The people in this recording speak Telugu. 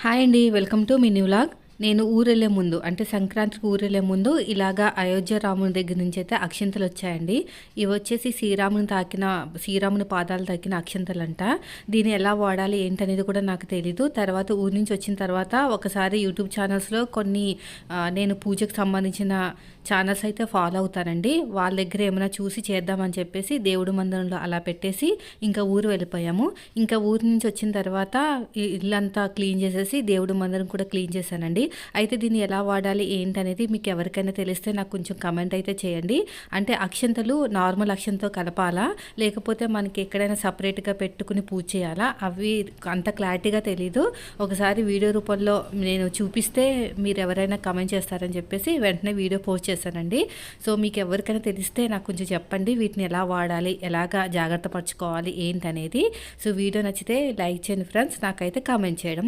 హాయ్ అండి. Welcome to mini vlog. నేను ఊరెళ్ళే ముందు అంటే సంక్రాంతికి ఊరెళ్ళే ముందు ఇలాగా అయోధ్య రాముని దగ్గర నుంచి అయితే అక్షింతలు వచ్చాయండి. ఇవి వచ్చేసి శ్రీరాముని పాదాలు తాకిన అక్షింతలంట. దీన్ని ఎలా వాడాలి ఏంటనేది కూడా నాకు తెలీదు. తర్వాత ఊరి నుంచి వచ్చిన తర్వాత ఒకసారి యూట్యూబ్ ఛానల్స్‌లో కొన్ని నేను పూజకు సంబంధించిన ఛానల్స్ అయితే ఫాలో అవుతానండి. వాళ్ళ దగ్గర ఏమైనా చూసి చేద్దామని చెప్పేసి దేవుడి మందిరంలో అలా పెట్టేసి ఇంకా ఊరు వెళ్ళిపోయాము. ఇంకా ఊరు నుంచి వచ్చిన తర్వాత ఇల్లంతా క్లీన్ చేసేసి దేవుడి మందిరం కూడా క్లీన్ చేశానండి. అయితే దీన్ని ఎలా వాడాలి ఏంటనేది మీకు ఎవరికైనా తెలిస్తే నాకు కొంచెం కమెంట్ అయితే చేయండి. అంటే అక్షంతలు నార్మల్ అక్షంతో కలపాలా, లేకపోతే మనకి ఎక్కడైనా సపరేట్గా పెట్టుకుని పూజ చేయాలా, అవి అంత క్లారిటీగా తెలీదు. ఒకసారి వీడియో రూపంలో నేను చూపిస్తే మీరు ఎవరైనా కమెంట్ చేస్తారని చెప్పేసి వెంటనే వీడియో పోస్ట్ చేశానండి. సో మీకు ఎవరికైనా తెలిస్తే నాకు కొంచెం చెప్పండి, వీటిని ఎలా వాడాలి, ఎలాగా జాగ్రత్త పరచుకోవాలి ఏంటనేది. సో వీడియో నచ్చితే లైక్ చేయండి ఫ్రెండ్స్. నాకైతే కామెంట్ చేయడం